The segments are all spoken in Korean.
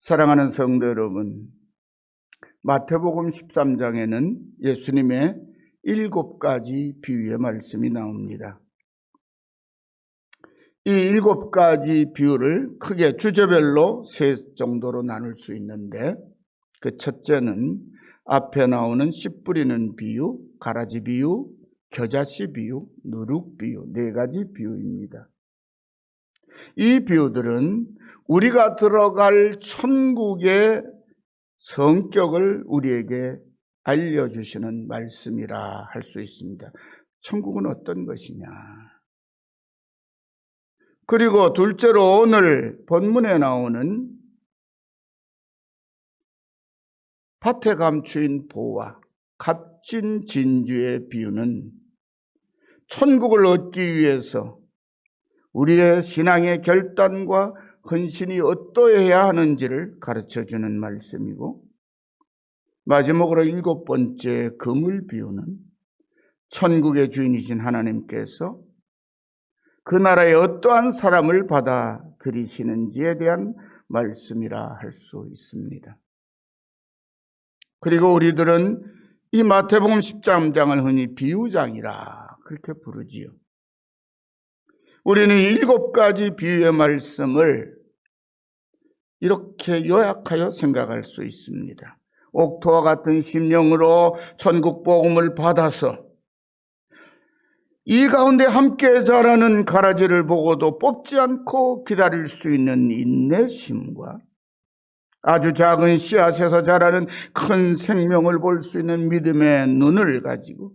사랑하는 성도 여러분, 마태복음 13장에는 예수님의 7가지 비유의 말씀이 나옵니다. 이 7가지 비유를 크게 주제별로 3 정도로 나눌 수 있는데, 그 첫째는 앞에 나오는 씨 뿌리는 비유, 가라지 비유, 겨자씨 비유, 누룩 비유, 4가지 비유입니다. 이 비유들은 우리가 들어갈 천국의 성격을 우리에게 알려주시는 말씀이라 할 수 있습니다. 천국은 어떤 것이냐. 그리고 둘째로 오늘 본문에 나오는 밭에 감추인 보화, 값진 진주의 비유는 천국을 얻기 위해서 우리의 신앙의 결단과 헌신이 어떠해야 하는지를 가르쳐주는 말씀이고, 마지막으로 7번째 그물 비유는 천국의 주인이신 하나님께서 그 나라에 어떠한 사람을 받아들이시는지에 대한 말씀이라 할 수 있습니다. 그리고 우리들은 이 마태복음 13장을 흔히 비유장이라 그렇게 부르지요. 우리는 7가지 비유의 말씀을 이렇게 요약하여 생각할 수 있습니다. 옥토와 같은 심령으로 천국 복음을 받아서 이 가운데 함께 자라는 가라지를 보고도 뽑지 않고 기다릴 수 있는 인내심과 아주 작은 씨앗에서 자라는 큰 생명을 볼 수 있는 믿음의 눈을 가지고,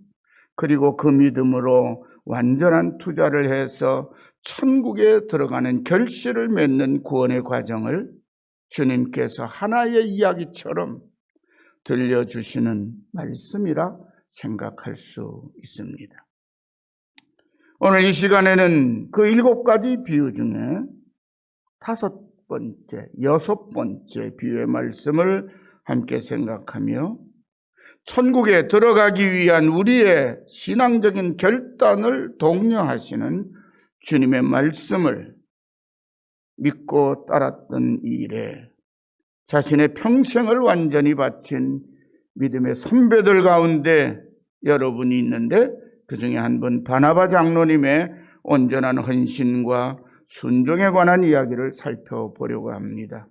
그리고 그 믿음으로 완전한 투자를 해서 천국에 들어가는 결실을 맺는 구원의 과정을 주님께서 하나의 이야기처럼 들려주시는 말씀이라 생각할 수 있습니다. 오늘 이 시간에는 그 7가지 비유 중에 5번째, 6번째 비유의 말씀을 함께 생각하며 천국에 들어가기 위한 우리의 신앙적인 결단을 독려하시는 주님의 말씀을 믿고 따랐던 이 일에 자신의 평생을 완전히 바친 믿음의 선배들 가운데 여러분이 있는데, 그 중에 한 분 바나바 장로님의 온전한 헌신과 순종에 관한 이야기를 살펴보려고 합니다.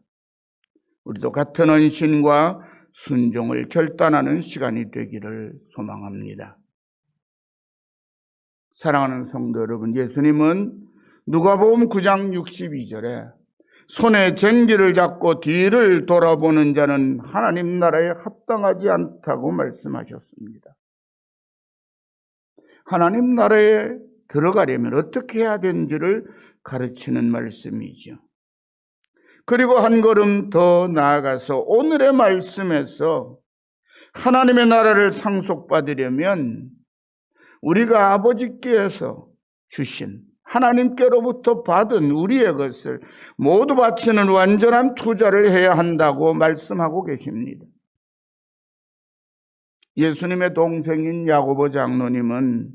우리도 같은 헌신과 순종을 결단하는 시간이 되기를 소망합니다. 사랑하는 성도 여러분, 예수님은 누가복음 9장 62절에 손에 쟁기를 잡고 뒤를 돌아보는 자는 하나님 나라에 합당하지 않다고 말씀하셨습니다. 하나님 나라에 들어가려면 어떻게 해야 되는지를 가르치는 말씀이죠. 그리고 한 걸음 더 나아가서 오늘의 말씀에서 하나님의 나라를 상속받으려면 우리가 아버지께서 주신, 하나님께로부터 받은 우리의 것을 모두 바치는 완전한 투자를 해야 한다고 말씀하고 계십니다. 예수님의 동생인 야고보 장로님은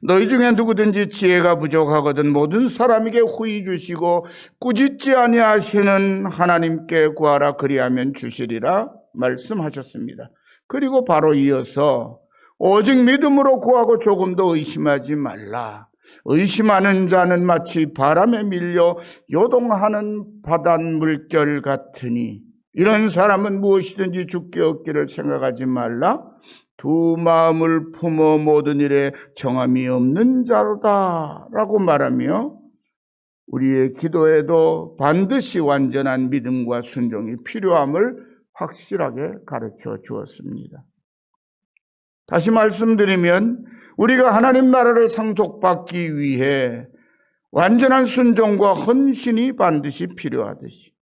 너희 중에 누구든지 지혜가 부족하거든 모든 사람에게 후히 주시고 꾸짖지 아니하시는 하나님께 구하라, 그리하면 주시리라 말씀하셨습니다. 그리고 바로 이어서 오직 믿음으로 구하고 조금도 의심하지 말라. 의심하는 자는 마치 바람에 밀려 요동하는 바닷물결 같으니 이런 사람은 무엇이든지 주께 얻기를 생각하지 말라. 두 마음을 품어 모든 일에 정함이 없는 자로다 라고 말하며 우리의 기도에도 반드시 완전한 믿음과 순종이 필요함을 확실하게 가르쳐 주었습니다. 다시 말씀드리면 우리가 하나님 나라를 상속받기 위해 완전한 순종과 헌신이 반드시 필요하듯이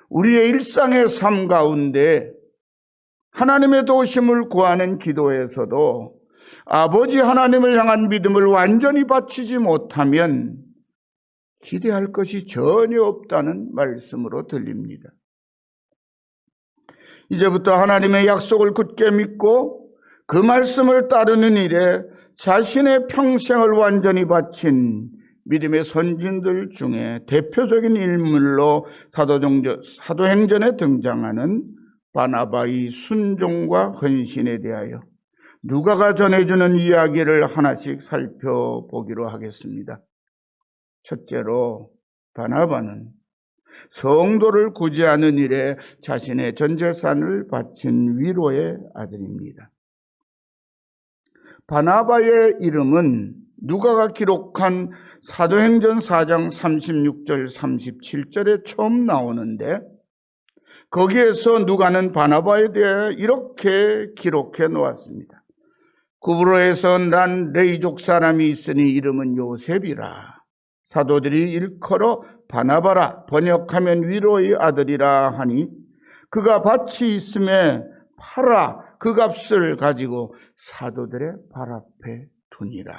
우리의 일상의 삶 가운데 하나님의 도우심을 구하는 기도에서도 아버지 하나님을 향한 믿음을 완전히 바치지 못하면 기대할 것이 전혀 없다는 말씀으로 들립니다. 이제부터 하나님의 약속을 굳게 믿고 그 말씀을 따르는 일에 자신의 평생을 완전히 바친 믿음의 선진들 중에 대표적인 인물로 사도행전에 등장하는 바나바의 순종과 헌신에 대하여 누가가 전해주는 이야기를 하나씩 살펴보기로 하겠습니다. 첫째로 바나바는 성도를 구제하는 일에 자신의 전 재산을 바친 위로의 아들입니다. 바나바의 이름은 누가가 기록한 사도행전 4장 36절 37절에 처음 나오는데 거기에서 누가는 바나바에 대해 이렇게 기록해 놓았습니다. 구브로에서 난 레이족 사람이 있으니 이름은 요셉이라. 사도들이 일컬어 바나바라 번역하면 위로의 아들이라 하니 그가 밭이 있음에 팔아 그 값을 가지고 사도들의 발 앞에 두니라.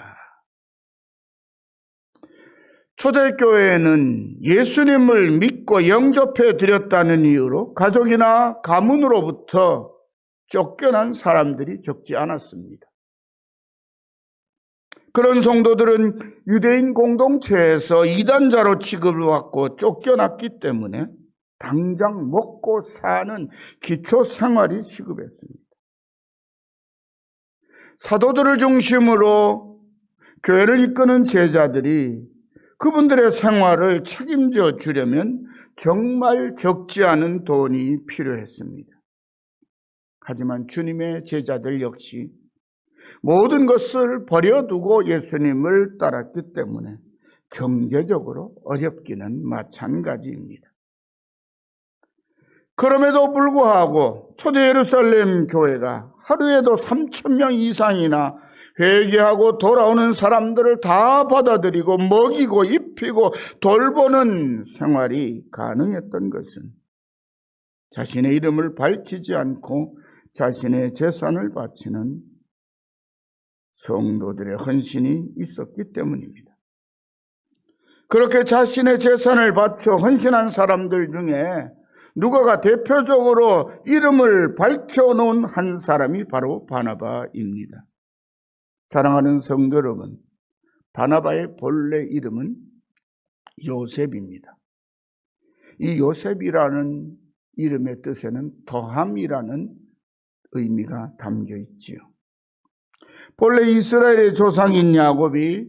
초대교회는 예수님을 믿고 영접해 드렸다는 이유로 가족이나 가문으로부터 쫓겨난 사람들이 적지 않았습니다. 그런 성도들은 유대인 공동체에서 이단자로 취급을 받고 쫓겨났기 때문에 당장 먹고 사는 기초 생활이 시급했습니다. 사도들을 중심으로 교회를 이끄는 제자들이 그분들의 생활을 책임져 주려면 정말 적지 않은 돈이 필요했습니다. 하지만 주님의 제자들 역시 모든 것을 버려두고 예수님을 따랐기 때문에 경제적으로 어렵기는 마찬가지입니다. 그럼에도 불구하고 초대 예루살렘 교회가 하루에도 3,000명 이상이나 회개하고 돌아오는 사람들을 다 받아들이고 먹이고 입히고 돌보는 생활이 가능했던 것은 자신의 이름을 밝히지 않고 자신의 재산을 바치는 성도들의 헌신이 있었기 때문입니다. 그렇게 자신의 재산을 바쳐 헌신한 사람들 중에 누가가 대표적으로 이름을 밝혀놓은 한 사람이 바로 바나바입니다. 사랑하는 성도 여러분, 바나바의 본래 이름은 요셉입니다. 이 요셉이라는 이름의 뜻에는 더함이라는 의미가 담겨 있지요. 본래 이스라엘의 조상인 야곱이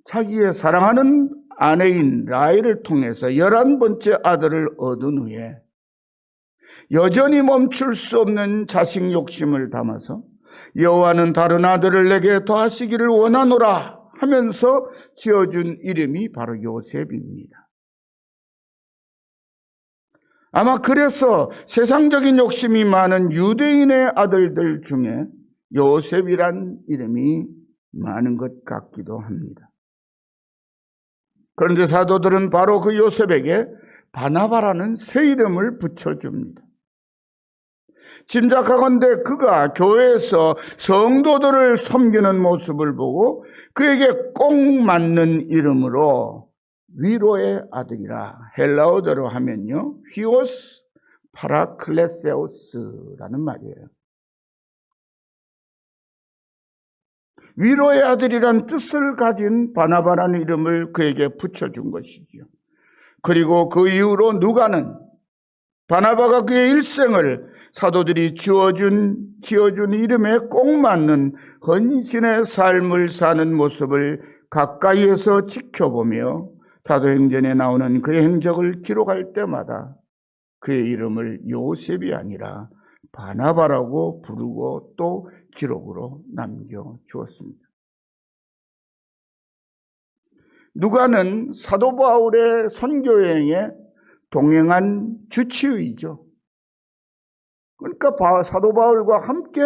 자기의 사랑하는 아내인 라헬을 통해서 11번째 아들을 얻은 후에 여전히 멈출 수 없는 자식 욕심을 담아서 여호와는 다른 아들을 내게 더하시기를 원하노라 하면서 지어준 이름이 바로 요셉입니다. 아마 그래서 세상적인 욕심이 많은 유대인의 아들들 중에 요셉이란 이름이 많은 것 같기도 합니다. 그런데 사도들은 바로 그 요셉에게 바나바라는 새 이름을 붙여줍니다. 짐작하건대 그가 교회에서 성도들을 섬기는 모습을 보고 그에게 꼭 맞는 이름으로 위로의 아들이라, 헬라어대로 하면요 히오스 파라클레세오스라는 말이에요. 위로의 아들이란 뜻을 가진 바나바라는 이름을 그에게 붙여준 것이지요. 그리고 그 이후로 누가는 바나바가 그의 일생을 사도들이 지어준 이름에 꼭 맞는 헌신의 삶을 사는 모습을 가까이에서 지켜보며 사도행전에 나오는 그의 행적을 기록할 때마다 그의 이름을 요셉이 아니라 바나바라고 부르고 또 기록으로 남겨주었습니다. 누가는 사도 바울의 선교여행에 동행한 주치의죠. 그러니까 사도 바울과 함께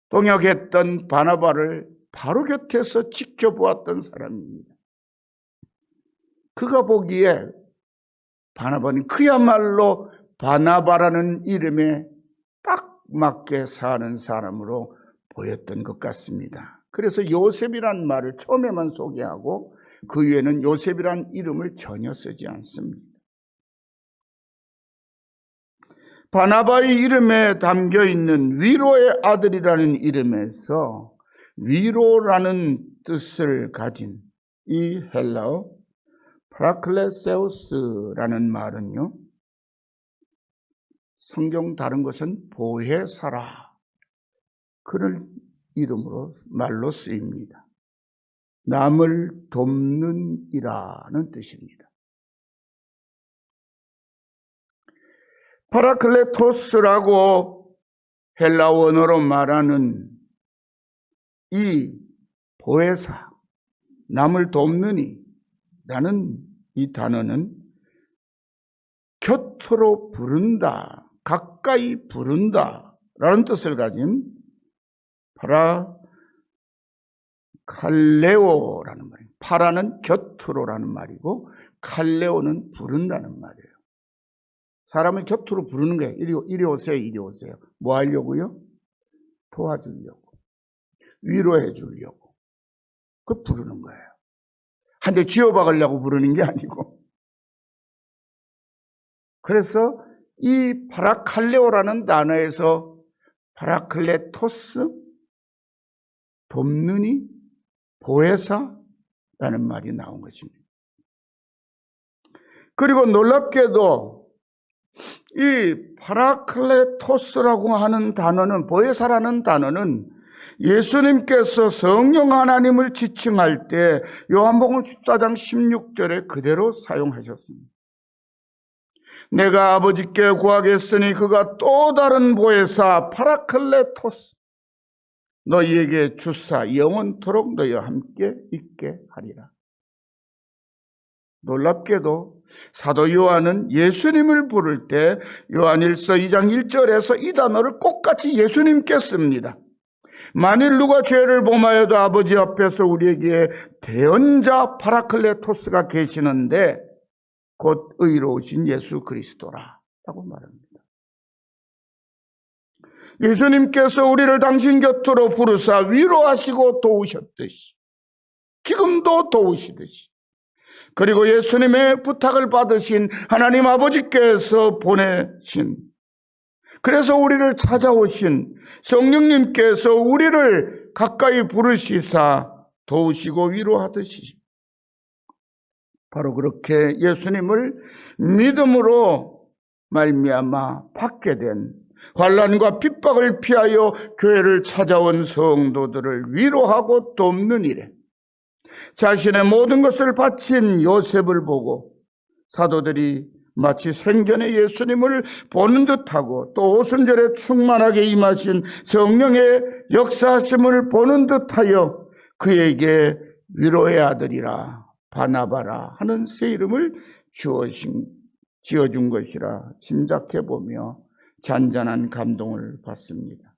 동역했던 바나바를 바로 곁에서 지켜보았던 사람입니다. 그가 보기에 바나바는 그야말로 바나바라는 이름에 딱 맞게 사는 사람으로 보였던 것 같습니다. 그래서 요셉이란 말을 처음에만 소개하고 그 위에는 요셉이란 이름을 전혀 쓰지 않습니다. 바나바의 이름에 담겨있는 위로의 아들이라는 이름에서 위로라는 뜻을 가진 이 헬라어 파라클레세우스라는 말은요, 성경 다른 것은 보혜사라, 그런 이름으로 말로 쓰입니다. 남을 돕는 이라는 뜻입니다. 파라클레토스라고 헬라 원어로 말하는 이 보혜사, 남을 돕는 이라는 이 단어는 곁으로 부른다, 가까이 부른다 라는 뜻을 가진 파라칼레오라는 말이에요. 파라는 곁으로라는 말이고 칼레오는 부른다는 말이에요. 사람을 곁으로 부르는 거예요. 이리 오세요, 이리 오세요. 뭐 하려고요? 도와주려고, 위로해 주려고. 그 부르는 거예요. 한 대 쥐어박으려고 부르는 게 아니고. 그래서 이 파라칼레오라는 단어에서 파라클레토스, 돕는 이, 보혜사라는 말이 나온 것입니다. 그리고 놀랍게도 이 파라클레토스라고 하는 단어는, 보혜사라는 단어는 예수님께서 성령 하나님을 지칭할 때 요한복음 14장 16절에 그대로 사용하셨습니다. 내가 아버지께 구하겠으니 그가 또 다른 보혜사 파라클레토스 너희에게 주사 영원토록 너희와 함께 있게 하리라. 놀랍게도 사도 요한은 예수님을 부를 때 요한일서 2장 1절에서 이 단어를 똑같이 예수님께 씁니다. 만일 누가 죄를 범하여도 아버지 앞에서 우리에게 대언자 파라클레토스가 계시는데 곧 의로우신 예수 그리스도라 라고 말합니다. 예수님께서 우리를 당신 곁으로 부르사 위로하시고 도우셨듯이 지금도 도우시듯이, 그리고 예수님의 부탁을 받으신 하나님 아버지께서 보내신, 그래서 우리를 찾아오신 성령님께서 우리를 가까이 부르시사 도우시고 위로하듯이, 바로 그렇게 예수님을 믿음으로 말미암아 받게 된 환난과 핍박을 피하여 교회를 찾아온 성도들을 위로하고 돕는 일에 자신의 모든 것을 바친 요셉을 보고 사도들이 마치 생전에 예수님을 보는 듯하고 또 오순절에 충만하게 임하신 성령의 역사하심을 보는 듯하여 그에게 위로의 아들이라 바나바라 하는 새 이름을 지어준 것이라 짐작해보며 잔잔한 감동을 받습니다.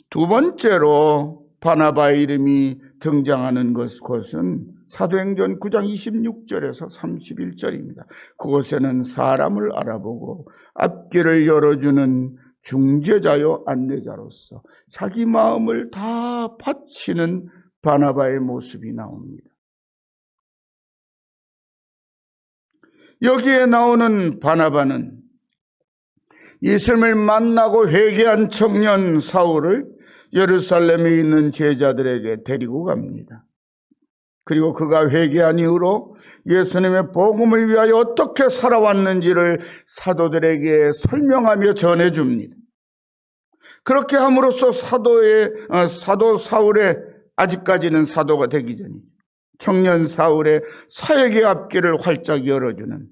두 번째로 바나바의 이름이 등장하는 곳은 사도행전 9장 26절에서 31절입니다. 그곳에는 사람을 알아보고 앞길을 열어주는 중재자요 안내자로서 자기 마음을 다 바치는 바나바의 모습이 나옵니다. 여기에 나오는 바나바는 예수님을 만나고 회개한 청년 사울을 예루살렘에 있는 제자들에게 데리고 갑니다. 그리고 그가 회개한 이후로 예수님의 복음을 위하여 어떻게 살아왔는지를 사도들에게 설명하며 전해줍니다. 그렇게 함으로써 사도 사울의, 아직까지는 사도가 되기 전에 청년 사울의 사역의 앞길을 활짝 열어주는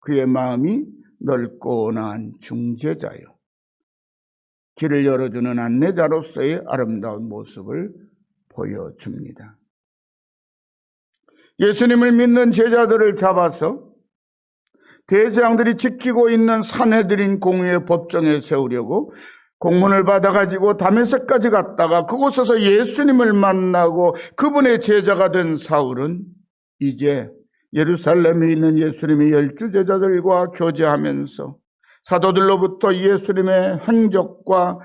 그의 마음이 넓고 나은 중재자요, 길을 열어주는 안내자로서의 아름다운 모습을 보여줍니다. 예수님을 믿는 제자들을 잡아서 대제사장들이 지키고 있는 산헤드린 공의의 법정에 세우려고 공문을 받아가지고 다메섹까지 갔다가 그곳에서 예수님을 만나고 그분의 제자가 된 사울은 이제 예루살렘에 있는 예수님의 12 제자들과 교제하면서 사도들로부터 예수님의 행적과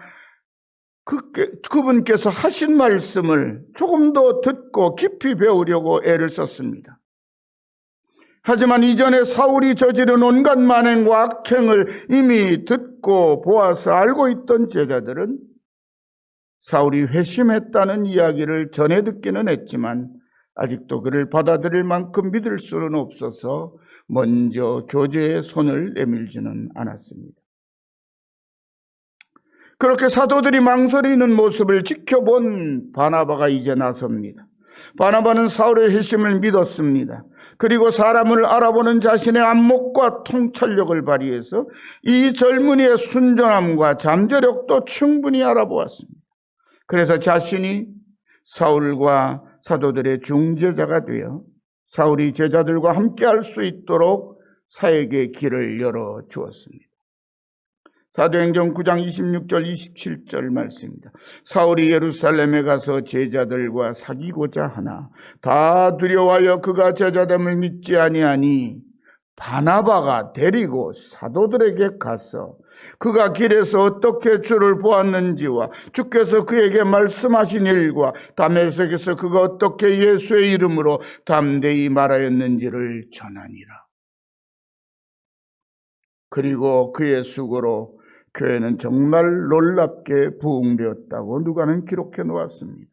그분께서 하신 말씀을 조금 더 듣고 깊이 배우려고 애를 썼습니다. 하지만 이전에 사울이 저지른 온갖 만행과 악행을 이미 듣고 보아서 알고 있던 제자들은 사울이 회심했다는 이야기를 전해 듣기는 했지만 아직도 그를 받아들일 만큼 믿을 수는 없어서 먼저 교제에 손을 내밀지는 않았습니다. 그렇게 사도들이 망설이는 모습을 지켜본 바나바가 이제 나섭니다. 바나바는 사울의 회심을 믿었습니다. 그리고 사람을 알아보는 자신의 안목과 통찰력을 발휘해서 이 젊은이의 순전함과 잠재력도 충분히 알아보았습니다. 그래서 자신이 사울과 사도들의 중재자가 되어 사울이 제자들과 함께 할 수 있도록 사역의 길을 열어주었습니다. 사도행전 9장 26절 27절 말씀입니다. 사울이 예루살렘에 가서 제자들과 사귀고자 하나 다 두려워하여 그가 제자됨을 믿지 아니하니 바나바가 데리고 사도들에게 가서 그가 길에서 어떻게 주를 보았는지와 주께서 그에게 말씀하신 일과 다메섹에서 그가 어떻게 예수의 이름으로 담대히 말하였는지를 전하니라. 그리고 그의 수고로 교회는 정말 놀랍게 부흥되었다고 누가는 기록해 놓았습니다.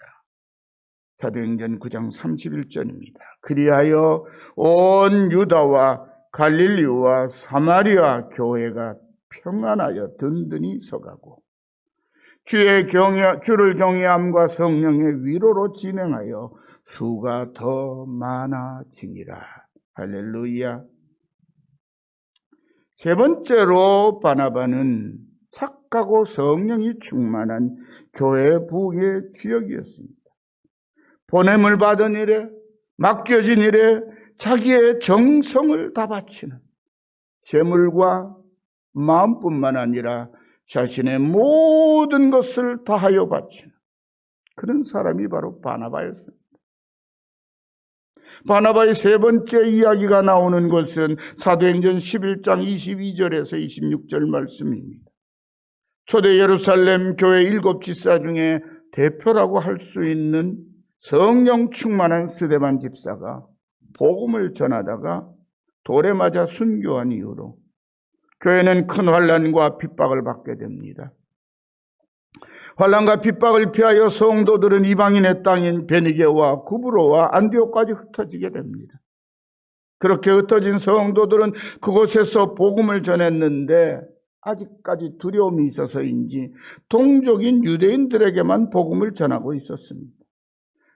사도행전 9장 31절입니다. 그리하여 온 유다와 갈릴리와 사마리아 교회가 평안하여 든든히 서가고 주를 경외함과 성령의 위로로 진행하여 수가 더 많아지니라. 할렐루야. 세 번째로 바나바는 착하고 성령이 충만한 교회 부흥의 주역이었습니다. 보냄을 받은 일에, 맡겨진 일에 자기의 정성을 다 바치는, 재물과 마음뿐만 아니라 자신의 모든 것을 다하여 바치는 그런 사람이 바로 바나바였습니다. 바나바의 세 번째 이야기가 나오는 것은 사도행전 11장 22절에서 26절 말씀입니다. 초대 예루살렘 교회 7집사 중에 대표라고 할 수 있는 성령 충만한 스데반 집사가 복음을 전하다가 돌에 맞아 순교한 이후로 교회는 큰 환난과 핍박을 받게 됩니다. 환난과 핍박을 피하여 성도들은 이방인의 땅인 베니게와 구브로와 안디옥까지 흩어지게 됩니다. 그렇게 흩어진 성도들은 그곳에서 복음을 전했는데 아직까지 두려움이 있어서인지 동족인 유대인들에게만 복음을 전하고 있었습니다.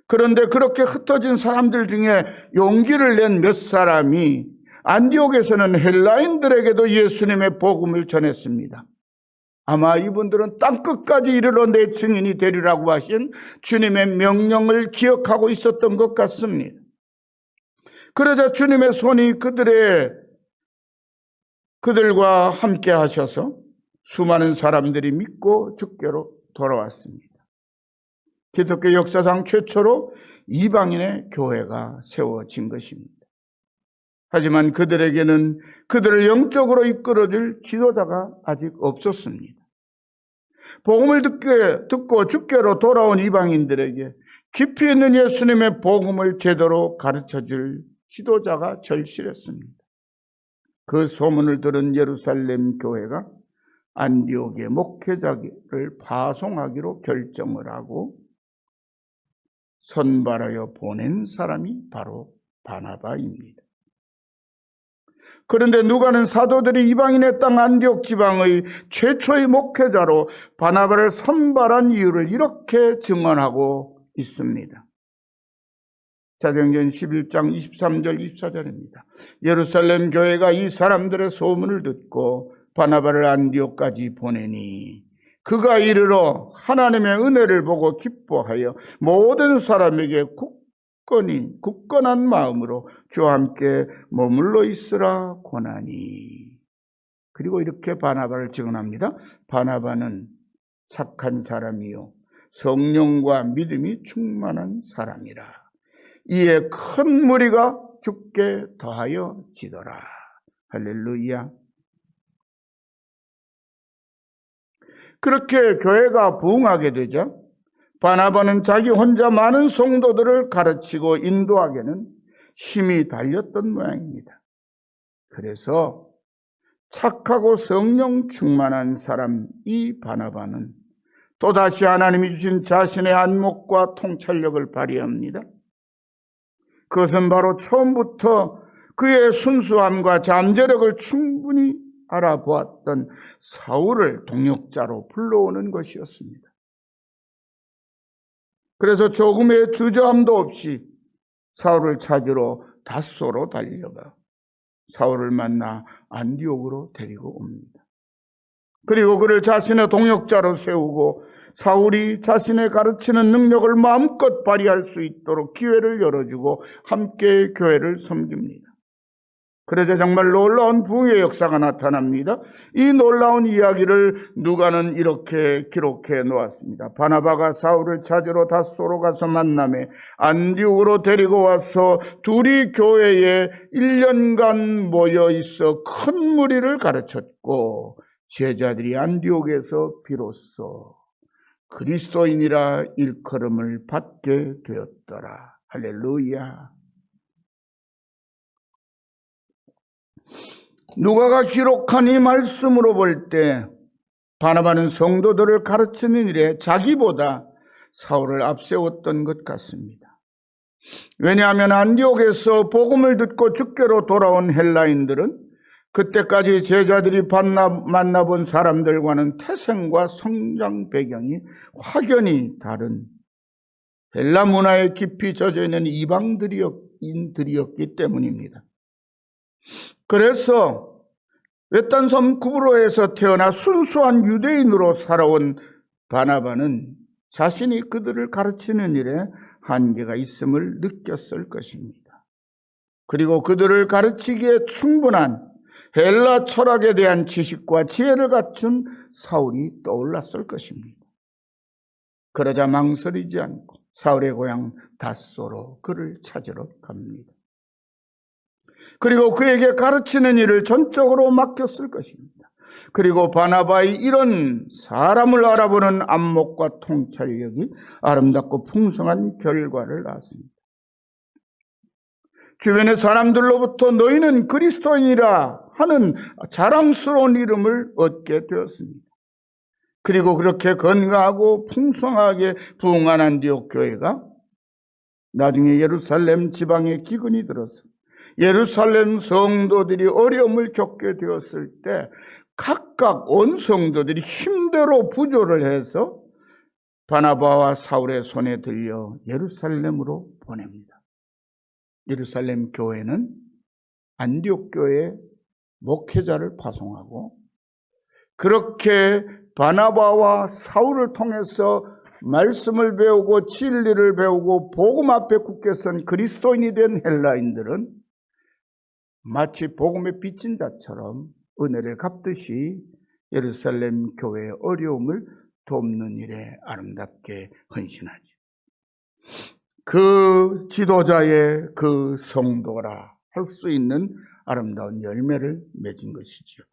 그런데 그렇게 흩어진 사람들 중에 용기를 낸 몇 사람이 안디옥에서는 헬라인들에게도 예수님의 복음을 전했습니다. 아마 이분들은 땅끝까지 이르러 내 증인이 되리라고 하신 주님의 명령을 기억하고 있었던 것 같습니다. 그러자 주님의 손이 그들과 함께 하셔서 수많은 사람들이 믿고 주께로 돌아왔습니다. 기독교 역사상 최초로 이방인의 교회가 세워진 것입니다. 하지만 그들에게는 그들을 영적으로 이끌어줄 지도자가 아직 없었습니다. 복음을 듣고 주께로 돌아온 이방인들에게 깊이 있는 예수님의 복음을 제대로 가르쳐줄 지도자가 절실했습니다. 그 소문을 들은 예루살렘 교회가 안디옥의 목회자를 파송하기로 결정을 하고 선발하여 보낸 사람이 바로 바나바입니다. 그런데 누가는 사도들이 이방인의 땅 안디옥 지방의 최초의 목회자로 바나바를 선발한 이유를 이렇게 증언하고 있습니다. 사도행전 11장 23절 24절입니다. 예루살렘 교회가 이 사람들의 소문을 듣고 바나바를 안디옥까지 보내니 그가 이르러 하나님의 은혜를 보고 기뻐하여 모든 사람에게 굳건한 마음으로 주와 함께 머물러 있으라 권하니. 그리고 이렇게 바나바를 증언합니다. 바나바는 착한 사람이요 성령과 믿음이 충만한 사람이라. 이에 큰 무리가 주께 더하여 지더라. 할렐루야. 그렇게 교회가 부흥하게 되자 바나바는 자기 혼자 많은 성도들을 가르치고 인도하기에는 힘이 달렸던 모양입니다. 그래서 착하고 성령 충만한 사람 이 바나바는 또다시 하나님이 주신 자신의 안목과 통찰력을 발휘합니다. 그것은 바로 처음부터 그의 순수함과 잠재력을 충분히 알아보았던 사울을 동역자로 불러오는 것이었습니다. 그래서 조금의 주저함도 없이 사울을 찾으러 닷소로 달려가 사울을 만나 안디옥으로 데리고 옵니다. 그리고 그를 자신의 동역자로 세우고 사울이 자신의 가르치는 능력을 마음껏 발휘할 수 있도록 기회를 열어주고 함께 교회를 섬깁니다. 그러자 정말 놀라운 부흥의 역사가 나타납니다. 이 놀라운 이야기를 누가는 이렇게 기록해 놓았습니다. 바나바가 사울을 찾으러 닷소로 가서 만남에 안디옥으로 데리고 와서 둘이 교회에 1년간 모여 있어 큰 무리를 가르쳤고 제자들이 안디옥에서 비로소 그리스도인이라 일컬음을 받게 되었더라. 할렐루야. 누가가 기록한 이 말씀으로 볼 때 바나바는 성도들을 가르치는 일에 자기보다 사울을 앞세웠던 것 같습니다. 왜냐하면 안디옥에서 복음을 듣고 주께로 돌아온 헬라인들은 그때까지 제자들이 만나본 사람들과는 태생과 성장 배경이 확연히 다른 헬라 문화에 깊이 젖어있는 이방인들이었기 때문입니다. 그래서 외딴 섬 구브로에서 태어나 순수한 유대인으로 살아온 바나바는 자신이 그들을 가르치는 일에 한계가 있음을 느꼈을 것입니다. 그리고 그들을 가르치기에 충분한 헬라 철학에 대한 지식과 지혜를 갖춘 사울이 떠올랐을 것입니다. 그러자 망설이지 않고 사울의 고향 닷소로 그를 찾으러 갑니다. 그리고 그에게 가르치는 일을 전적으로 맡겼을 것입니다. 그리고 바나바의 이런 사람을 알아보는 안목과 통찰력이 아름답고 풍성한 결과를 낳았습니다. 주변의 사람들로부터 너희는 그리스도인이라 하는 자랑스러운 이름을 얻게 되었습니다. 그리고 그렇게 건강하고 풍성하게 부흥한 안디옥 교회가 나중에 예루살렘 지방에 기근이 들어서 예루살렘 성도들이 어려움을 겪게 되었을 때 각각 온 성도들이 힘대로 부조를 해서 바나바와 사울의 손에 들려 예루살렘으로 보냅니다. 예루살렘 교회는 안디옥 교회에 목회자를 파송하고 그렇게 바나바와 사울을 통해서 말씀을 배우고 진리를 배우고 복음 앞에 굳게 선 그리스도인이 된 헬라인들은 마치 복음의 빚진 자처럼 은혜를 갚듯이 예루살렘 교회의 어려움을 돕는 일에 아름답게 헌신하죠. 그 지도자의 그 성도라 할 수 있는 아름다운 열매를 맺은 것이지요.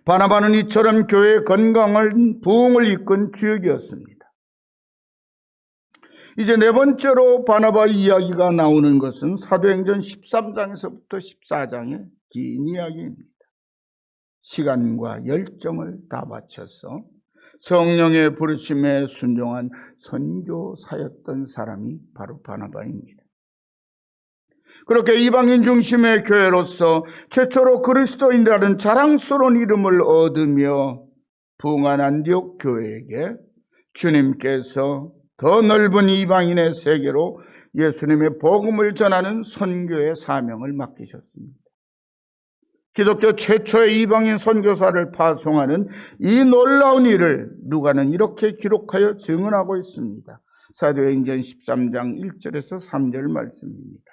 바나바는 이처럼 교회의 건강한 부흥을 이끈 주역이었습니다. 이제 네 번째로 바나바 이야기가 나오는 것은 사도행전 13장에서부터 14장의 긴 이야기입니다. 시간과 열정을 다 바쳐서 성령의 부르심에 순종한 선교사였던 사람이 바로 바나바입니다. 그렇게 이방인 중심의 교회로서 최초로 그리스도인이라는 자랑스러운 이름을 얻으며 부흥한 안디옥 교회에게 주님께서 더 넓은 이방인의 세계로 예수님의 복음을 전하는 선교의 사명을 맡기셨습니다. 기독교 최초의 이방인 선교사를 파송하는 이 놀라운 일을 누가는 이렇게 기록하여 증언하고 있습니다. 사도행전 13장 1절에서 3절 말씀입니다.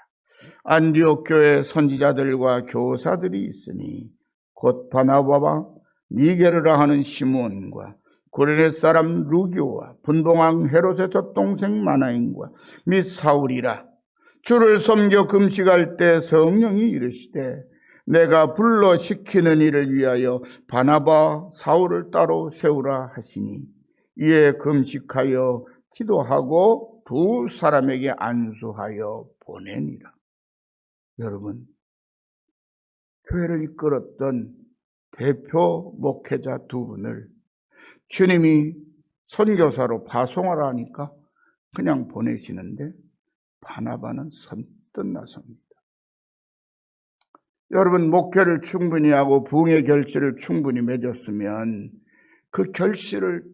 안디옥 교회 선지자들과 교사들이 있으니 곧 바나바와 니게르라 하는 시몬과 고레네 사람 루기오와 분봉왕 헤롯의 젖동생 마나인과 및 사울이라. 주를 섬겨 금식할 때 성령이 이르시되 내가 불러 시키는 일을 위하여 바나바 사울을 따로 세우라 하시니 이에 금식하여 기도하고 두 사람에게 안수하여 보내니라. 여러분, 교회를 이끌었던 대표 목회자 두 분을 주님이 선교사로 파송하라 하니까 그냥 보내시는데 바나바는 선뜻 나섭니다. 여러분, 목회를 충분히 하고 부흥의 결실을 충분히 맺었으면 그 결실을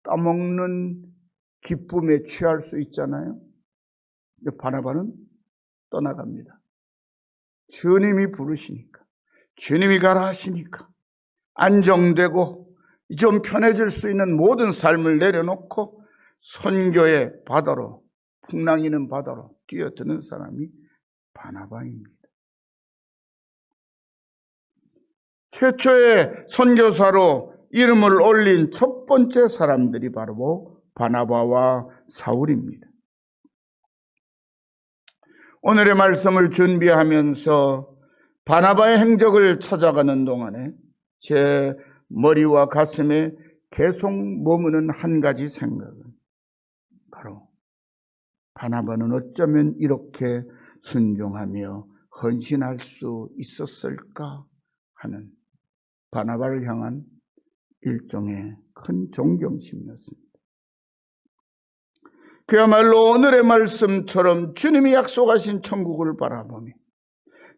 따먹는 기쁨에 취할 수 있잖아요. 근데 바나바는 떠나갑니다. 주님이 부르시니까, 주님이 가라 하시니까 안정되고 좀 편해질 수 있는 모든 삶을 내려놓고 선교의 바다로, 풍랑이는 바다로 뛰어드는 사람이 바나바입니다. 최초의 선교사로 이름을 올린 첫 번째 사람들이 바로 바나바와 사울입니다. 오늘의 말씀을 준비하면서 바나바의 행적을 찾아가는 동안에 제 머리와 가슴에 계속 머무는 한 가지 생각은 바로 바나바는 어쩌면 이렇게 순종하며 헌신할 수 있었을까 하는 바나바를 향한 일종의 큰 존경심이었습니다. 그야말로 오늘의 말씀처럼 주님이 약속하신 천국을 바라보며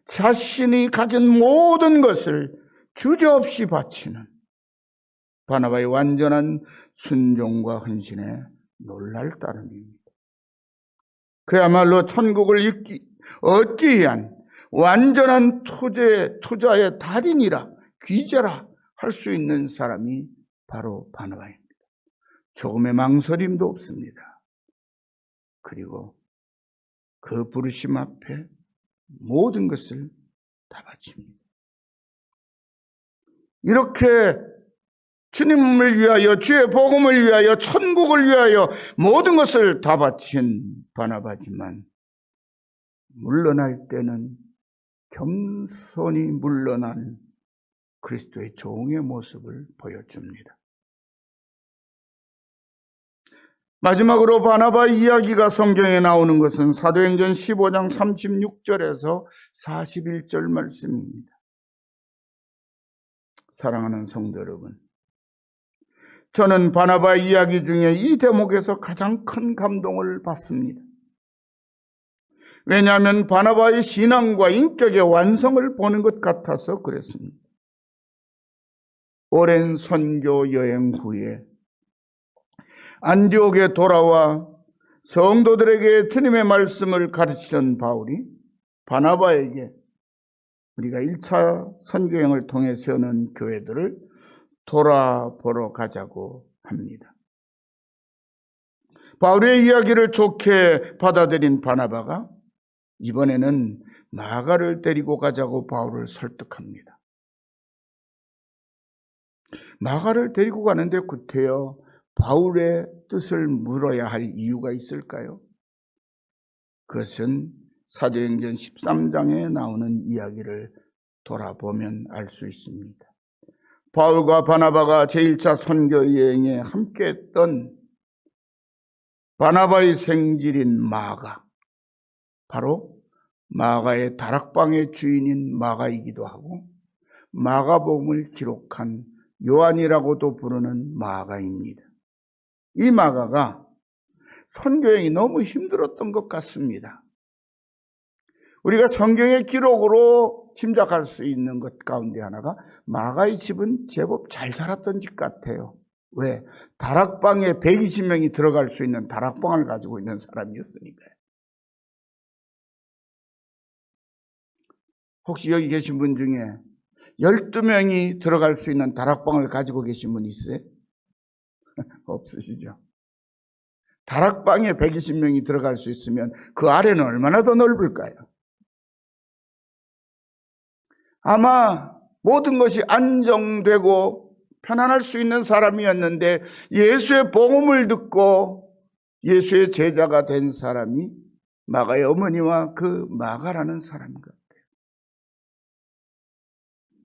자신이 가진 모든 것을 주저없이 바치는 바나바의 완전한 순종과 헌신에 놀랄 따름입니다. 그야말로 천국을 얻기 위한 완전한 투자의 달인이라 귀재라 할 수 있는 사람이 바로 바나바입니다. 조금의 망설임도 없습니다. 그리고 그 부르심 앞에 모든 것을 다 바칩니다. 이렇게 주님을 위하여, 주의 복음을 위하여, 천국을 위하여 모든 것을 다 바친 바나바지만 물러날 때는 겸손히 물러난 그리스도의 종의 모습을 보여줍니다. 마지막으로 바나바 이야기가 성경에 나오는 것은 사도행전 15장 36절에서 41절 말씀입니다. 사랑하는 성도 여러분, 저는 바나바 이야기 중에 이 대목에서 가장 큰 감동을 받습니다. 왜냐하면 바나바의 신앙과 인격의 완성을 보는 것 같아서 그랬습니다. 오랜 선교 여행 후에 안디옥에 돌아와 성도들에게 주님의 말씀을 가르치던 바울이 바나바에게 우리가 1차 선교여행을 통해 세우는 교회들을 돌아보러 가자고 합니다. 바울의 이야기를 좋게 받아들인 바나바가 이번에는 마가를 데리고 가자고 바울을 설득합니다. 마가를 데리고 가는데 구태여 바울의 뜻을 물어야 할 이유가 있을까요? 그것은 사도행전 13장에 나오는 이야기를 돌아보면 알 수 있습니다. 바울과 바나바가 제1차 선교여행에 함께했던 바나바의 생질인 마가, 바로 마가의 다락방의 주인인 마가이기도 하고 마가복음을 기록한 요한이라고도 부르는 마가입니다. 이 마가가 선교여행이 너무 힘들었던 것 같습니다. 우리가 성경의 기록으로 짐작할 수 있는 것 가운데 하나가 마가의 집은 제법 잘 살았던 집 같아요. 왜? 다락방에 120명이 들어갈 수 있는 다락방을 가지고 있는 사람이었으니까요. 혹시 여기 계신 분 중에 12명이 들어갈 수 있는 다락방을 가지고 계신 분 있어요? 없으시죠? 다락방에 120명이 들어갈 수 있으면 그 아래는 얼마나 더 넓을까요? 아마 모든 것이 안정되고 편안할 수 있는 사람이었는데 예수의 복음을 듣고 예수의 제자가 된 사람이 마가의 어머니와 그 마가라는 사람인 것 같아요.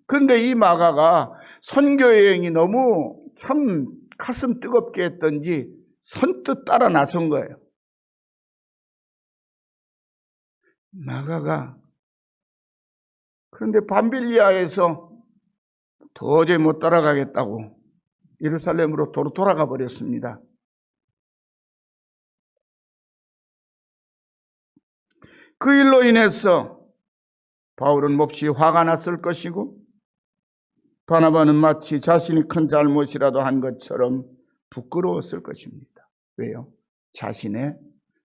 그런데 이 마가가 선교여행이 너무 참 가슴 뜨겁게 했던지 선뜻 따라 나선 거예요. 마가가 그런데 밤빌리아에서 도저히 못 따라가겠다고 예루살렘으로 돌아가 버렸습니다. 그 일로 인해서 바울은 몹시 화가 났을 것이고 바나바는 마치 자신이 큰 잘못이라도 한 것처럼 부끄러웠을 것입니다. 왜요? 자신의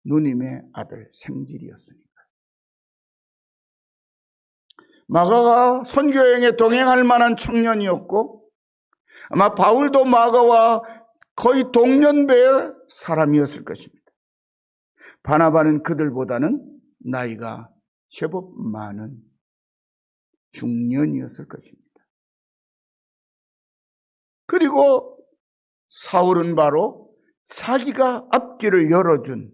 누님의 아들 생질이었으니까. 마가가 선교여행에 동행할 만한 청년이었고 아마 바울도 마가와 거의 동년배의 사람이었을 것입니다. 바나바는 그들보다는 나이가 제법 많은 중년이었을 것입니다. 그리고 사울은 바로 자기가 앞길을 열어준,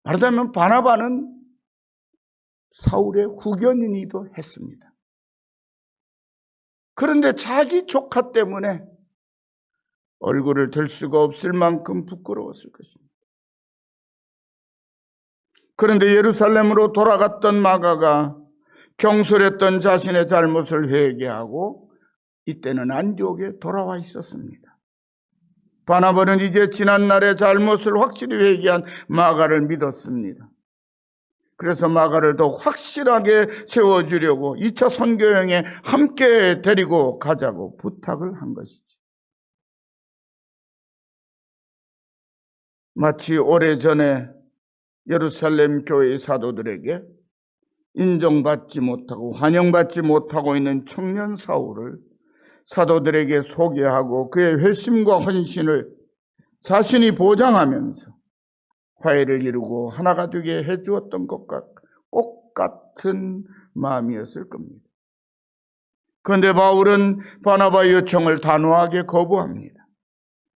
말하자면 바나바는 사울의 후견인이기도 했습니다. 그런데 자기 조카 때문에 얼굴을 들 수가 없을 만큼 부끄러웠을 것입니다. 그런데 예루살렘으로 돌아갔던 마가가 경솔했던 자신의 잘못을 회개하고 이때는 안디옥에 돌아와 있었습니다. 바나바는 이제 지난날의 잘못을 확실히 회개한 마가를 믿었습니다. 그래서 마가를 더 확실하게 세워주려고 2차 선교여행에 함께 데리고 가자고 부탁을 한 것이죠. 마치 오래전에 예루살렘 교회의 사도들에게 인정받지 못하고 환영받지 못하고 있는 청년 사울을 사도들에게 소개하고 그의 회심과 헌신을 자신이 보장하면서 화해를 이루고 하나가 되게 해주었던 것과 똑같은 마음이었을 겁니다. 그런데 바울은 바나바의 요청을 단호하게 거부합니다.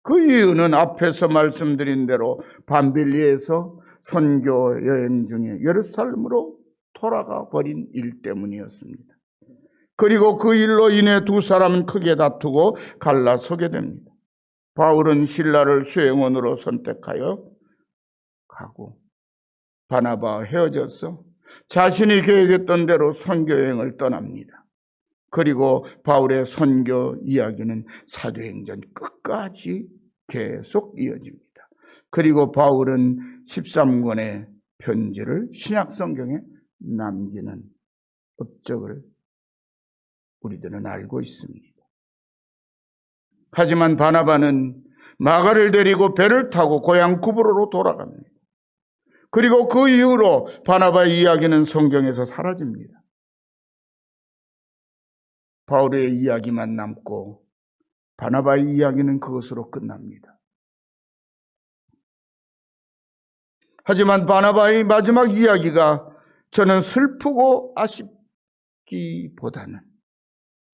그 이유는 앞에서 말씀드린 대로 밤빌리에서 선교 여행 중에 예루살렘으로 돌아가 버린 일 때문이었습니다. 그리고 그 일로 인해 두 사람은 크게 다투고 갈라서게 됩니다. 바울은 신라를 수행원으로 선택하여 가고 바나바와 헤어져서 자신이 계획했던 대로 선교여행을 떠납니다. 그리고 바울의 선교 이야기는 사도행전 끝까지 계속 이어집니다. 그리고 바울은 13권의 편지를 신약성경에 남기는 업적을 우리들은 알고 있습니다. 하지만 바나바는 마가를 데리고 배를 타고 고향 구브로로 돌아갑니다. 그리고 그 이후로 바나바의 이야기는 성경에서 사라집니다. 바울의 이야기만 남고 바나바의 이야기는 그것으로 끝납니다. 하지만 바나바의 마지막 이야기가 저는 슬프고 아쉽기보다는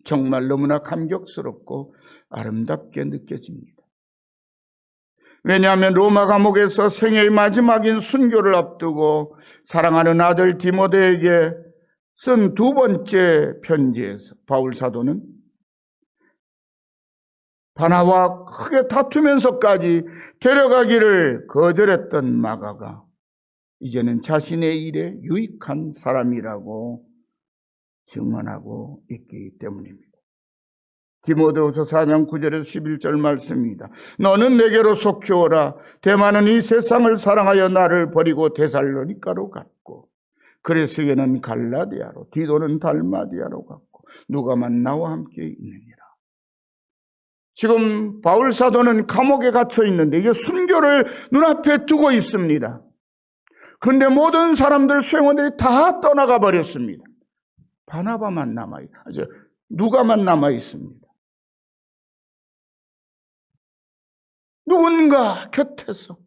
정말 너무나 감격스럽고 아름답게 느껴집니다. 왜냐하면 로마 감옥에서 생애의 마지막인 순교를 앞두고 사랑하는 아들 디모데에게 쓴 두 번째 편지에서 바울 사도는 바나바와 크게 다투면서까지 데려가기를 거절했던 마가가 이제는 자신의 일에 유익한 사람이라고 증언하고 있기 때문입니다. 디모데후서 4장 9절에서 11절 말씀입니다. 너는 내게로 속히 오라. 데마는 이 세상을 사랑하여 나를 버리고 데살로니가로 갔고 그레스게는 갈라디아로 디도는 달마디아로 갔고 누가만 나와 함께 있느니라. 지금 바울 사도는 감옥에 갇혀 있는데 이게 순교를 눈앞에 두고 있습니다. 그런데 모든 사람들 수행원들이 다 떠나가 버렸습니다. 바나바만 남아있어요. 누가만 남아있습니다. 누군가 곁에서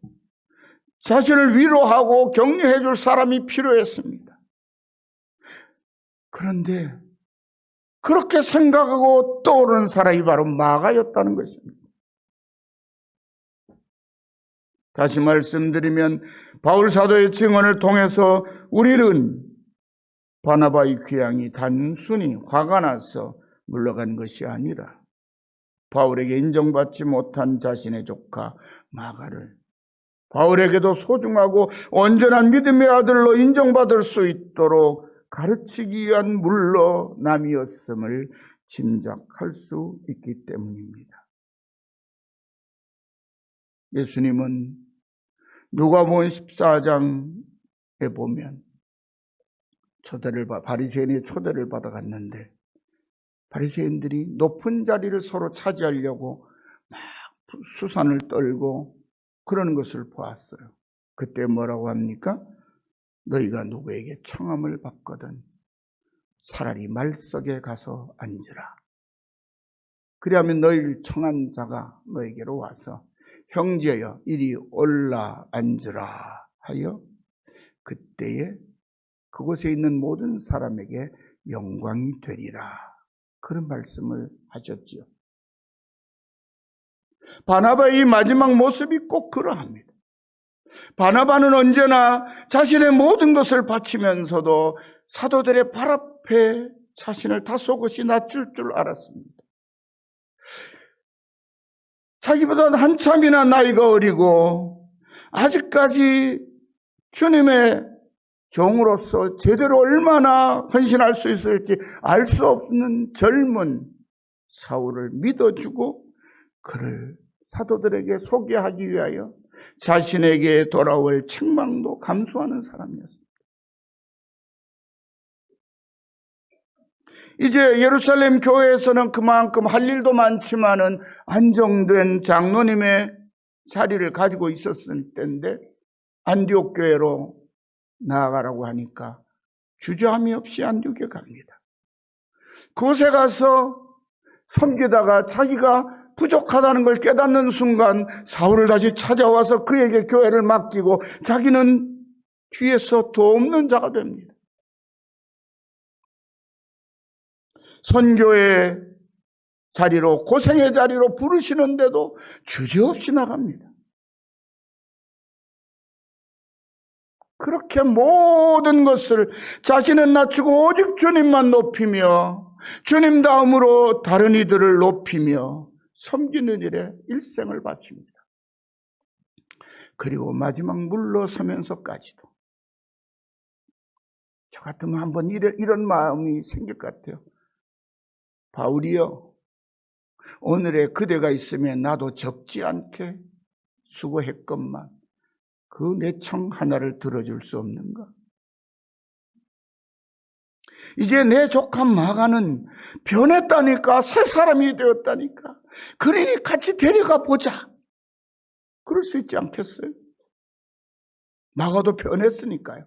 자신을 위로하고 격려해 줄 사람이 필요했습니다. 그런데 그렇게 생각하고 떠오르는 사람이 바로 마가였다는 것입니다. 다시 말씀드리면 바울 사도의 증언을 통해서 우리는 바나바의 귀향이 단순히 화가 나서 물러간 것이 아니라 바울에게 인정받지 못한 자신의 조카 마가를 바울에게도 소중하고 온전한 믿음의 아들로 인정받을 수 있도록 가르치기 위한 물러남이었음을 짐작할 수 있기 때문입니다. 예수님은 누가복음 14장에 보면 바리새인의 초대를 받아갔는데 바리새인들이 높은 자리를 서로 차지하려고 막 수산을 떨고 그러는 것을 보았어요. 그때 뭐라고 합니까? 너희가 누구에게 청함을 받거든 차라리 말석에 가서 앉으라. 그리하면 너희를 청한 자가 너에게로 와서 형제여 이리 올라 앉으라 하여 그때에 그곳에 있는 모든 사람에게 영광이 되리라. 그런 말씀을 하셨지요. 바나바의 마지막 모습이 꼭 그러합니다. 바나바는 언제나 자신의 모든 것을 바치면서도 사도들의 발 앞에 자신을 다소곳이 낮출 줄 알았습니다. 자기보다 한참이나 나이가 어리고 아직까지 주님의 종으로서 제대로 얼마나 헌신할 수 있을지 알 수 없는 젊은 사울을 믿어주고 그를 사도들에게 소개하기 위하여 자신에게 돌아올 책망도 감수하는 사람이었습니다. 이제 예루살렘 교회에서는 그만큼 할 일도 많지만은 안정된 장로님의 자리를 가지고 있었을 때인데 안디옥 교회로 나아가라고 하니까 주저함이 없이 안디옥에 갑니다. 그곳에 가서 섬기다가 자기가 부족하다는 걸 깨닫는 순간 사울을 다시 찾아와서 그에게 교회를 맡기고 자기는 뒤에서 도움는 자가 됩니다. 선교의 자리로 고생의 자리로 부르시는데도 주저없이 나갑니다. 그렇게 모든 것을 자신은 낮추고 오직 주님만 높이며 주님 다음으로 다른 이들을 높이며 섬기는 일에 일생을 바칩니다. 그리고 마지막 물러서면서까지도 저 같으면 한번 이런 마음이 생길 것 같아요. 바울이여, 오늘의 그대가 있으면 나도 적지 않게 수고했건만 그 내 청 하나를 들어줄 수 없는가? 이제 내 조카 마가는 변했다니까, 새 사람이 되었다니까. 그러니 같이 데려가 보자. 그럴 수 있지 않겠어요? 마가도 변했으니까요.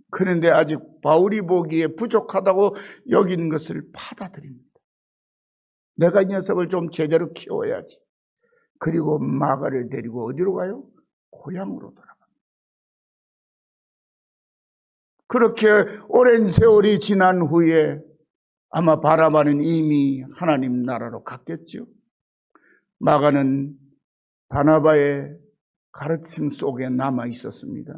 그런데 아직 바울이 보기에 부족하다고 여긴 것을 받아들입니다. 내가 이 녀석을 좀 제대로 키워야지. 그리고 마가를 데리고 어디로 가요? 고향으로 돌아갑니다. 그렇게 오랜 세월이 지난 후에 아마 바나바는 이미 하나님 나라로 갔겠죠. 마가는 바나바의 가르침 속에 남아 있었습니다.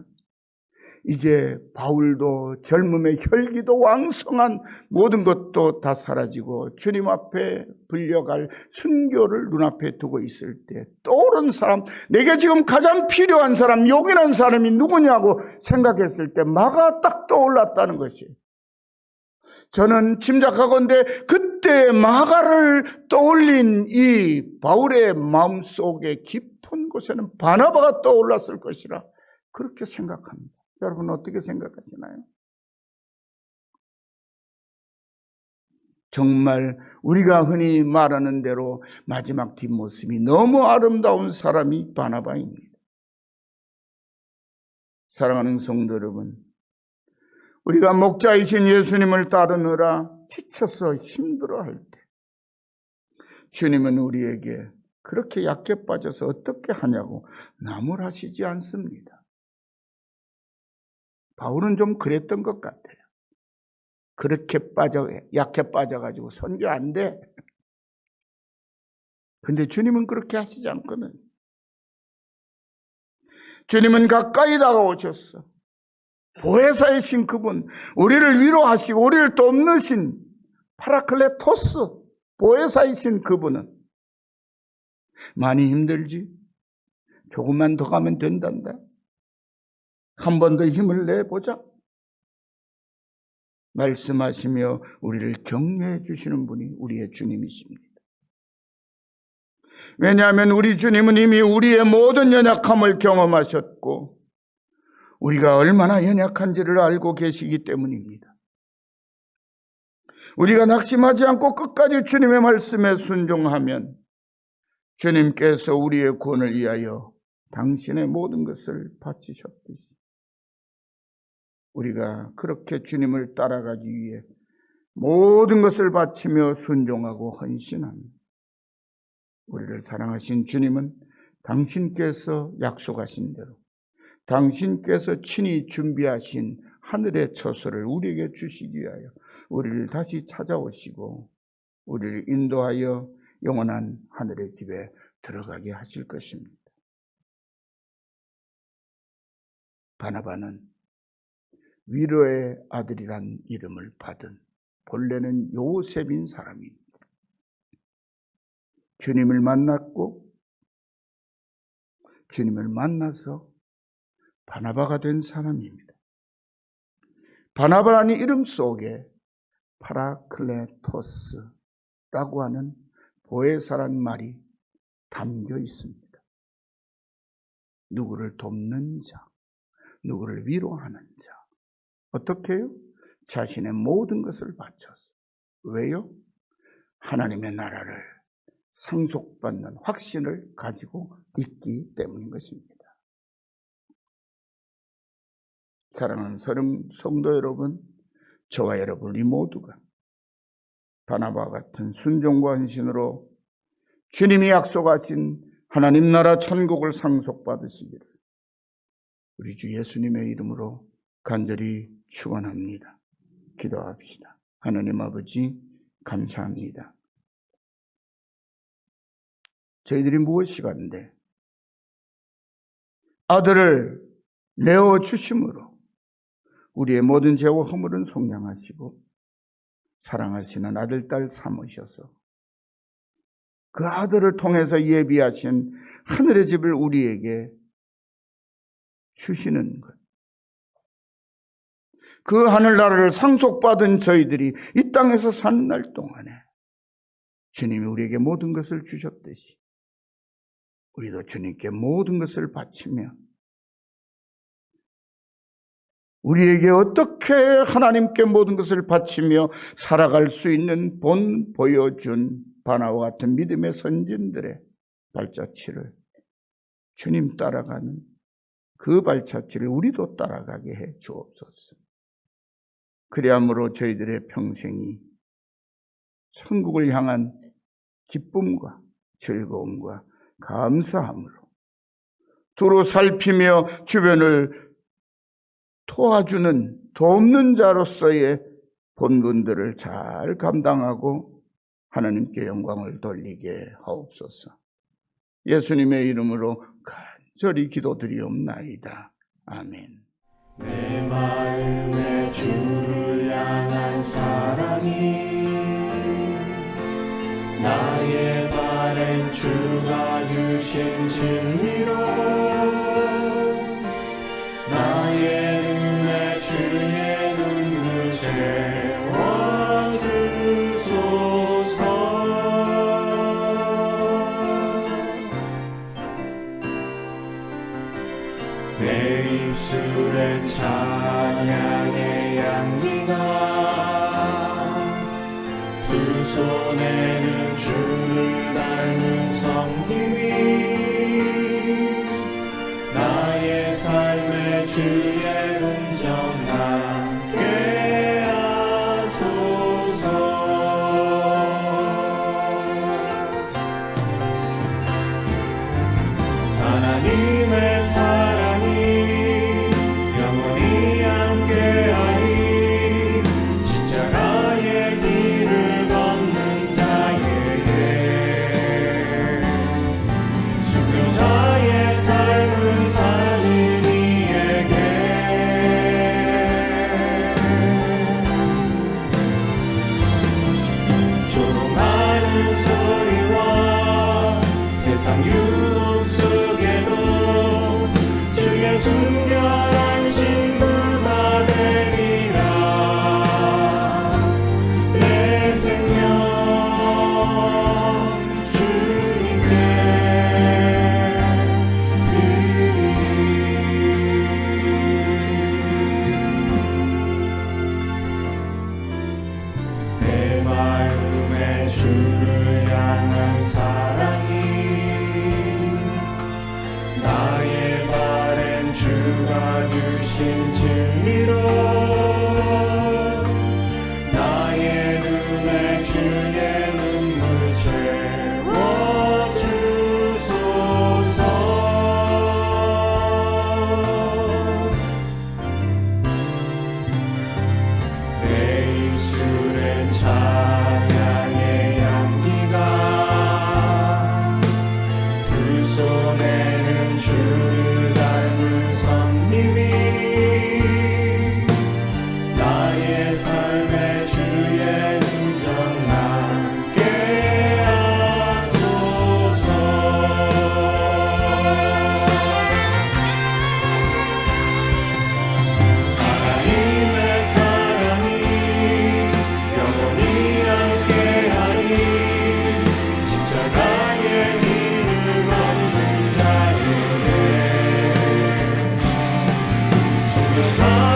이제 바울도 젊음의 혈기도 왕성한 모든 것도 다 사라지고 주님 앞에 불려갈 순교를 눈앞에 두고 있을 때 떠오른 사람, 내게 지금 가장 필요한 사람, 요긴한 사람이 누구냐고 생각했을 때 마가 딱 떠올랐다는 것이에요. 저는 짐작하건대 그때 마가를 떠올린 이 바울의 마음속에 깊은 곳에는 바나바가 떠올랐을 것이라 그렇게 생각합니다. 여러분 어떻게 생각하시나요? 정말 우리가 흔히 말하는 대로 마지막 뒷모습이 너무 아름다운 사람이 바나바입니다. 사랑하는 성도 여러분, 우리가 목자이신 예수님을 따르느라 지쳐서 힘들어할 때 주님은 우리에게 그렇게 약해 빠져서 어떻게 하냐고 나무라시지 않습니다. 바울은 좀 그랬던 것 같아요. 그렇게 약해 빠져가지고 선교 안 돼. 근데 주님은 그렇게 하시지 않거든. 주님은 가까이 다가오셨어. 보혜사이신 그분, 우리를 위로하시고 우리를 돕으신 파라클레토스, 보혜사이신 그분은 많이 힘들지? 조금만 더 가면 된단다. 한 번 더 힘을 내보자. 말씀하시며 우리를 격려해 주시는 분이 우리의 주님이십니다. 왜냐하면 우리 주님은 이미 우리의 모든 연약함을 경험하셨고 우리가 얼마나 연약한지를 알고 계시기 때문입니다. 우리가 낙심하지 않고 끝까지 주님의 말씀에 순종하면 주님께서 우리의 구원을 위하여 당신의 모든 것을 바치셨듯이 우리가 그렇게 주님을 따라가기 위해 모든 것을 바치며 순종하고 헌신합니다. 우리를 사랑하신 주님은 당신께서 약속하신 대로 당신께서 친히 준비하신 하늘의 처소를 우리에게 주시기 위하여 우리를 다시 찾아오시고 우리를 인도하여 영원한 하늘의 집에 들어가게 하실 것입니다. 바나바는 위로의 아들이란 이름을 받은 본래는 요셉인 사람입니다. 주님을 만났고 주님을 만나서 바나바가 된 사람입니다. 바나바라는 이름 속에 파라클레토스라고 하는 보혜사란 말이 담겨 있습니다. 누구를 돕는 자, 누구를 위로하는 자. 어떻게 해요? 자신의 모든 것을 바쳐서. 왜요? 하나님의 나라를 상속받는 확신을 가지고 있기 때문인 것입니다. 사랑하는 성도 여러분, 저와 여러분 우리 모두가 바나바와 같은 순종과 헌신으로 주님이 약속하신 하나님 나라 천국을 상속받으시기를 우리 주 예수님의 이름으로 간절히 축원합니다. 기도합시다. 하나님 아버지 감사합니다. 저희들이 무엇이간데 아들을 내어주심으로 우리의 모든 죄와 허물은 속량하시고 사랑하시는 아들, 딸 삼으셔서 그 아들을 통해서 예비하신 하늘의 집을 우리에게 주시는 것. 그 하늘나라를 상속받은 저희들이 이 땅에서 사는 날 동안에 주님이 우리에게 모든 것을 주셨듯이 우리도 주님께 모든 것을 바치며 우리에게 어떻게 하나님께 모든 것을 바치며 살아갈 수 있는 본 보여준 바나와 같은 믿음의 선진들의 발자취를 주님 따라가는 그 발자취를 우리도 따라가게 해 주옵소서. 그리함으로 저희들의 평생이 천국을 향한 기쁨과 즐거움과 감사함으로 두루 살피며 주변을 도와주는 돕는 자로서의 본분들을 잘 감당하고 하나님께 영광을 돌리게 하옵소서. 예수님의 이름으로 간절히 기도드리옵나이다. 아멘. 내 마음에 주를 향한 사랑이 나의 발엔 주가 주신 진리로 나의 눈에 주의 눈을 채워주소서. 내 입술엔 찬양의 향기가 두 손에는 주를 닮은 섬김이 나의 삶의 주의 흔적 남게 하소서. 하나님의 사랑이 영원히 함께하리. 십자가의 길을 걷는 자에게 순교자의 삶을 사는 이에게 조롱하는 소리와 세상 유혹 속에도 주의 순결한 신부가 되리라. 내 생명 주님께 주신 진리로 나의 눈에 주의 눈물 채워주소서. 내 입술엔 찬양의 향기가 두 손에는 주를 닮은 성님이 나의 삶에 주의 흔적 남게 하소서. 하나님의 사랑이 영원히 함께하리. 십자가의 길을 걷는 자에게 숨겨져